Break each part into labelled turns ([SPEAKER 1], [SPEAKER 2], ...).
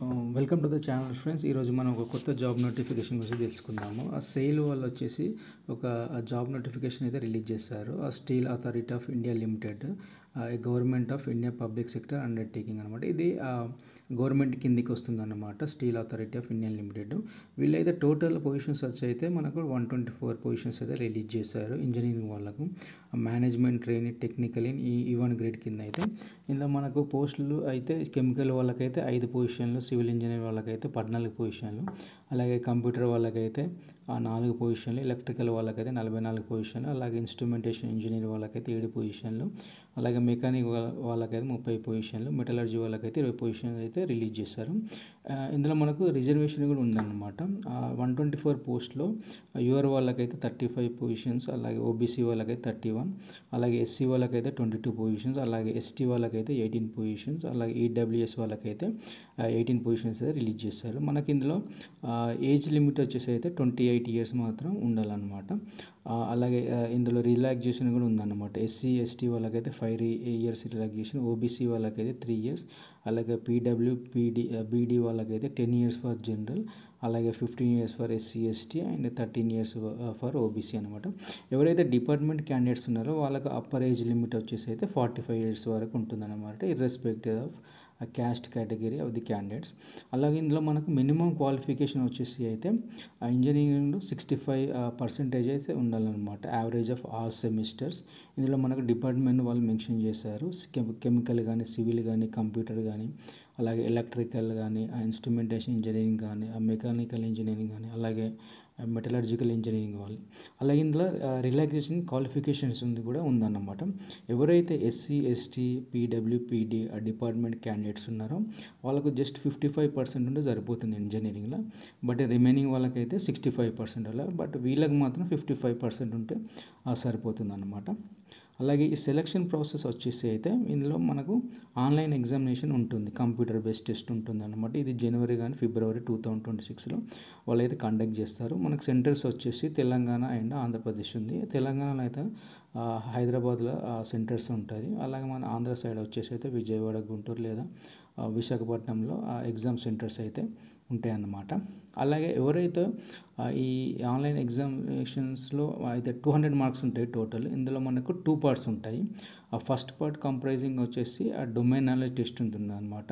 [SPEAKER 1] Welcome to the channel friends. ఈరోజు మనం ఒక కొత్త జాబ్ నోటిఫికేషన్ గురించి తెలుసుకుందాము. ఆ సెయిల్ వాళ్ళు వచ్చేసి ఒక జాబ్ నోటిఫికేషన్ అయితే రిలీజ్ చేశారు. ఆ steel authority of India limited, government of India public sector undertaking అనమాట. ఇది గవర్నమెంట్ కిందికి వస్తుంది అన్నమాట. Steel authority of India limited వీళ్ళైతే టోటల్ పొజిషన్స్ వచ్చి అయితే మనకు 124 పొజిషన్స్ అయితే రిలీజ్ చేశారు. ఇంజనీరింగ్ వాళ్ళకు management training technical in E one grade కింద అయితే ఇందులో మనకు పోస్టులు అయితే కెమికల్ వాళ్ళకైతే 5 పొజిషన్లు, సివిల్ ఇంజనీర్ వాళ్ళకైతే 14 పొజిషన్లు, అలాగే కంప్యూటర్ వాళ్ళకైతే 4 పొజిషన్లు, ఎలక్ట్రికల్ వాళ్ళకైతే 44 పొజిషన్లు, అలాగే ఇన్స్ట్రుమెంటేషన్ ఇంజనీర్ వాళ్ళకైతే 7 పొజిషన్లు, అలాగే మెకానిక్ వాళ్ళకైతే 30 పొజిషన్లు, మెటలర్జీ వాళ్ళకైతే 20 పొజిషన్లు అయితే రిలీజ్ చేశారు. ఇందులో మనకు రిజర్వేషన్ కూడా ఉందన్నమాట. 124 పోస్ట్లో యూఆర్ వాళ్ళకైతే 35 పొజిషన్స్, అలాగే ఓబీసీ వాళ్ళకైతే 31, అలాగే ఎస్సీ వాళ్ళకైతే 22 పొజిషన్స్, అలాగే ఎస్టీ వాళ్ళకైతే 18 పొజిషన్స్, అలాగే ఈడబ్ల్యూఎస్ వాళ్ళకైతే 18 పొజిషన్స్ అయితే రిలీజ్ చేశారు. మనకి ఇందులో ఏజ్ లిమిట్ వచ్చేసి అయితే 28 ఇయర్స్ మాత్రం ఉండాలన్నమాట. అలాగే ఇందులో రిలాక్సేషన్ కూడా ఉందన్నమాట. ఎస్సీ ఎస్టీ వాళ్ళకైతే 5 ఇయర్స్ రిలాక్సేషన్, ఓబీసీ వాళ్ళకైతే 3 ఇయర్స్, అలాగే బీడీ వాళ్ళకైతే 10 ఇయర్స్ ఫర్ జనరల్, అలాగే 15 years for SC ST and 13 years for OBC అనమాట. ఎవరైతే డిపార్ట్మెంట్ క్యాండిడేట్స్ ఉన్నారో వాళ్ళకు అప్పర్ ఏజ్ లిమిట్ వచ్చేసి అయితే 45 ఇయర్స్ వరకు ఉంటుందన్నమాట, irrespective of caste category of the candidates. అలాగే ఇందులో మనకు మినిమం క్వాలిఫికేషన్ వచ్చేసి అయితే ఇంజనీరింగ్లో 65% అయితే ఉండాలన్నమాట, యావరేజ్ ఆఫ్ ఆల్ సెమిస్టర్స్. ఇందులో మనకు డిపార్ట్మెంట్ వాళ్ళు మెన్షన్ చేశారు. కెమికల్ కానీ, సివిల్ కానీ, కంప్యూటర్ కానీ, అలాగే ఎలక్ట్రికల్ కానీ, ఇన్స్ట్రుమెంటేషన్ ఇంజనీరింగ్ కానీ, మెకానికల్ ఇంజనీరింగ్ కానీ, అలాగే మెటలర్జికల్ ఇంజనీరింగ్ వాళ్ళు. అలాగే ఇందులో రిలాక్సేషన్ క్వాలిఫికేషన్స్ కూడా ఉందన్నమాట. ఎవరైతే ఎస్సీ ఎస్టీ పీడబ్ల్యూపీడీ డిపార్ట్మెంట్ క్యాండిడేట్స్ ఉన్నారో వాళ్ళకు జస్ట్ 55% ఉంటే సరిపోతుంది ఇంజనీరింగ్లో. బట్ రిమైనింగ్ వాళ్ళకైతే 65% అలా, బట్ వీళ్ళకి మాత్రం 55% ఉంటే సరిపోతుంది అన్నమాట. అలాగే ఈ సెలక్షన్ ప్రాసెస్ వచ్చేసి అయితే ఇందులో మనకు ఆన్లైన్ ఎగ్జామినేషన్ ఉంటుంది, కంప్యూటర్ బేస్డ్ టెస్ట్ ఉంటుంది అనమాట. ఇది జనవరి కానీ ఫిబ్రవరి 2026లో వాళ్ళైతే కండక్ట్ చేస్తారు. మనకు సెంటర్స్ వచ్చేసి తెలంగాణ అండ్ ఆంధ్రప్రదేశ్ ఉంది. తెలంగాణలో అయితే హైదరాబాద్లో సెంటర్స్ ఉంటుంది. అలాగే మన ఆంధ్ర సైడ్ వచ్చేసి అయితే విజయవాడ, గుంటూరు లేదా విశాఖపట్నంలో ఎగ్జామ్ సెంటర్స్ అయితే ఉంటాయన్నమాట. అలాగే ఎవరైతే ఈ ఆన్లైన్ ఎగ్జామినేషన్స్లో అయితే 200 మార్క్స్ ఉంటాయి టోటల్. ఇందులో మనకు 2 పార్ట్స్ ఉంటాయి. ఫస్ట్ పార్ట్ కంప్రైజింగ్ వచ్చేసి డొమైన్ నాలెడ్జ్ టెస్ట్ ఉంటుంది అనమాట.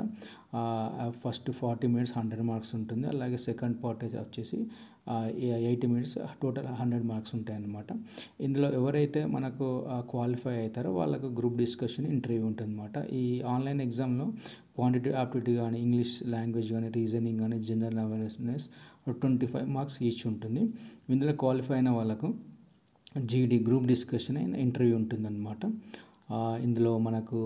[SPEAKER 1] ఫస్ట్ 40 మినిట్స్ 100 మార్క్స్ ఉంటుంది. అలాగే సెకండ్ పార్ట్ అయితే వచ్చేసి 80 మినిట్స్, టోటల్ 100 మార్క్స్ ఉంటాయి అన్నమాట. ఇందులో ఎవరైతే మనకు క్వాలిఫై అవుతారో వాళ్ళకు గ్రూప్ డిస్కషన్ ఇంటర్వ్యూ ఉంటుంది అనమాట. ఈ ఆన్లైన్ ఎగ్జామ్లో క్వాంటిటీ ఆప్టిట్యూడ్ కానీ, ఇంగ్లీష్ లాంగ్వేజ్ కానీ, రీజనింగ్ కానీ, జనరల్ అవేర్నెస్ 25 మార్క్స్ ఈచ్ ఉంటుంది. ఇందులో క్వాలిఫై అయిన వాళ్ళకు జీడీ గ్రూప్ డిస్కషన్ అయిన ఇంటర్వ్యూ ఉంటుందన్నమాట. ఇందులో మనకు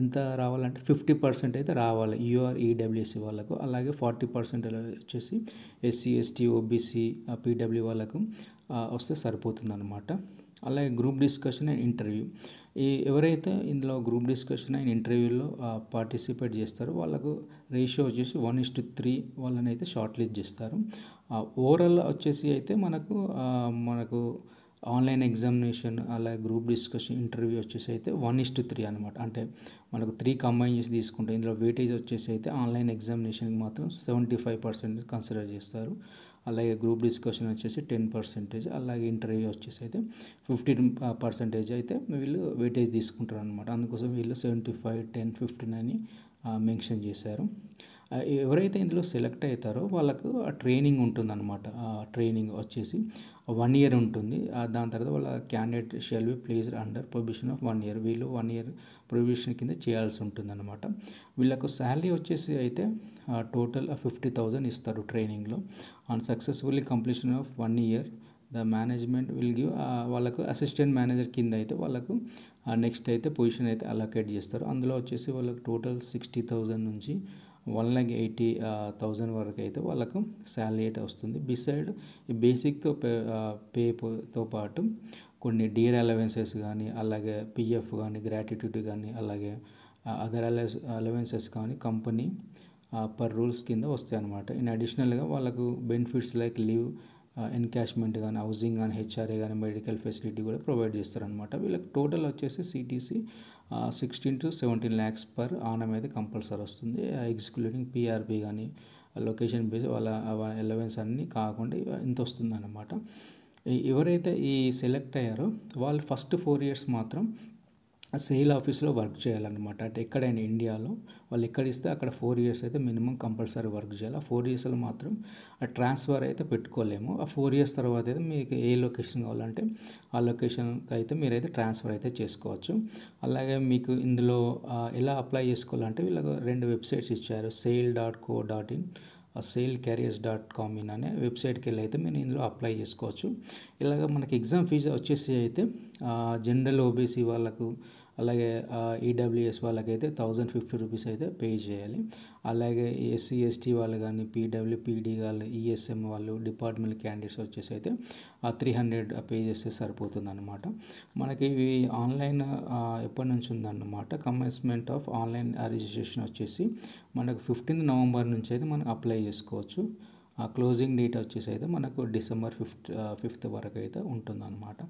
[SPEAKER 1] ఎంత రావాలంటే 50% అయితే రావాలి యూఆర్ ఈడబ్ల్యూఎస్సీ వాళ్ళకు, అలాగే 40% వచ్చేసి ఎస్సీ ఎస్టీ ఓబీసీ పీడబ్ల్యూ వాళ్ళకు వస్తే సరిపోతుంది అనమాట. అలాగే గ్రూప్ డిస్కషన్ అండ్ ఇంటర్వ్యూ, ఎవరైతే ఇందులో గ్రూప్ డిస్కషన్ అండ్ ఇంటర్వ్యూలో పార్టిసిపేట్ చేస్తారో వాళ్ళకు రేషియో వచ్చేసి 1:3 వాళ్ళని అయితే షార్ట్ లిస్ట్ చేస్తారు. ఓవరాల్ వచ్చేసి అయితే మనకు ఆన్లైన్ ఎగ్జామినేషన్, అలాగే గ్రూప్ డిస్కషన్, ఇంటర్వ్యూ వచ్చేసి అయితే 1:3 అనమాట. అంటే మనకు 3 కంబైన్ చేసి తీసుకుంటే ఇందులో వెయిటేజ్ వచ్చేసి అయితే ఆన్లైన్ ఎగ్జామినేషన్కి మాత్రం 75% కన్సిడర్ చేస్తారు. అలాగే గ్రూప్ డిస్కషన్ వచ్చేసి 10%, అలాగే ఇంటర్వ్యూ వచ్చేసి అయితే 15% అయితే వీళ్ళు వెయిటేజ్ తీసుకుంటారు అనమాట. అందుకోసం వీళ్ళు 75, 10, 15 అని మెన్షన్ చేశారు. ఎవరైతే ఇందులో సెలెక్ట్ అవుతారో వాళ్ళకు ట్రైనింగ్ ఉంటుందన్నమాట. ట్రైనింగ్ వచ్చేసి 1 ఇయర్ ఉంటుంది. దాని తర్వాత వాళ్ళ candidate shall be placed under probation of 1 year. వీళ్ళు 1 ఇయర్ ప్రొబేషన్ కింద చేయాల్సి ఉంటుందన్నమాట. వీళ్ళకు శాలరీ వచ్చేసి అయితే టోటల్ 50,000 ఇస్తారు ట్రైనింగ్లో. On successfully completion of 1 year the management will give వాళ్ళకు అసిస్టెంట్ మేనేజర్ కింద అయితే వాళ్ళకు నెక్స్ట్ అయితే పొజిషన్ అయితే అలొకేట్ చేస్తారు. అందులో వచ్చేసి వాళ్ళకు టోటల్ 60,000 నుంచి 1,80,000 వరకు అయితే వాళ్ళకు శాలరీ అయితే వస్తుంది. బిసైడ్ ఈ బేసిక్తో పేతో పాటు కొన్ని డియర్ అలవెన్సెస్ కానీ, అలాగే పిఎఫ్ కానీ, గ్రాట్యుటీ కానీ, అలాగే అదర్ అలవెన్సెస్ కానీ కంపెనీ పర్ రూల్స్ కింద వస్తాయి అన్నమాట. ఇన్ అడిషనల్గా వాళ్ళకు బెనిఫిట్స్ లైక్ లీవ్, ఎన్కాష్మెంట్ కానీ, హౌసింగ్ కానీ, హెచ్ఆర్ఏ కానీ, మెడికల్ ఫెసిలిటీ కూడా ప్రొవైడ్ చేస్తారనమాట. వీళ్ళకి టోటల్ వచ్చేసి CTC 16 to 17 lakhs per annum అయితే కంపల్సరీ వస్తుంది, ఎక్స్క్లూడింగ్ పిఆర్పి కానీ లొకేషన్ బేస్ వాళ్ళ ఎలవెన్స్ అన్నీ కాకుండా ఇంత వస్తుంది అన్నమాట. ఎవరైతే ఈ సెలెక్ట్ అయ్యారో వాళ్ళు ఫస్ట్ 4 years మాత్రం సేల్ ఆఫీస్లో వర్క్ చేయాలన్నమాట. అంటే ఎక్కడైనా ఇండియాలో వాళ్ళు ఎక్కడ ఇస్తే అక్కడ 4 years అయితే మినిమం కంపల్సరీ వర్క్ చేయాలి. ఆ 4 yearsలో మాత్రం ఆ ట్రాన్స్ఫర్ అయితే పెట్టుకోలేము. ఆ 4 years తర్వాత అయితే మీకు ఏ లొకేషన్ కావాలంటే ఆ లొకేషన్కి అయితే మీరైతే ట్రాన్స్ఫర్ అయితే చేసుకోవచ్చు. అలాగే మీకు ఇందులో ఎలా అప్లై చేసుకోవాలంటే వీళ్ళకి 2 వెబ్సైట్స్ ఇచ్చారు, sail.co.in sailcareers.com అనే వెబ్సైట్కి వెళ్ళి అయితే మీరు ఇందులో అప్లై చేసుకోవచ్చు. ఇలాగ మనకి ఎగ్జామ్ ఫీజు వచ్చేసి అయితే జనరల్ ఓబీసీ వాళ్ళకు అలాగే ఈడబ్ల్యూఎస్ వాళ్ళకైతే 1050 రూపీస్ అయితే పే చేయాలి. అలాగే ఎస్సీ ఎస్టీ వాళ్ళు కానీ పీడబ్ల్యూపీడీ వాళ్ళు ఈఎస్ఎం వాళ్ళు డిపార్ట్మెంట్ క్యాండిడేట్స్ వచ్చేసి అయితే 300 పే చేస్తే సరిపోతుంది అనమాట. మనకి ఇవి ఆన్లైన్ ఎప్పటి నుంచి ఉందన్నమాట. కమెన్స్మెంట్ ఆఫ్ ఆన్లైన్ రిజిస్ట్రేషన్ వచ్చేసి మనకు 15 November నుంచి అయితే మనం అప్లై చేసుకోవచ్చు. ఆ క్లోజింగ్ డేట్ వచ్చేసి అయితే మనకు December 5th వరకు అయితే ఉంటుందన్నమాట.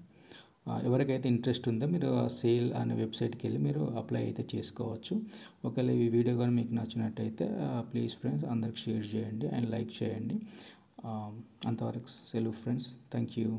[SPEAKER 1] ఎవరికైతే ఇంట్రెస్ట్ ఉందో మీరు సేల్ అనే వెబ్సైట్కి వెళ్ళి మీరు అప్లై అయితే చేసుకోవచ్చు. ఒకవేళ ఈ వీడియో కానీ మీకు నచ్చినట్టయితే ప్లీజ్ ఫ్రెండ్స్ అందరికి షేర్ చేయండి అండ్ లైక్ చేయండి. అంతవరకు సెలవు ఫ్రెండ్స్, థ్యాంక్ యూ.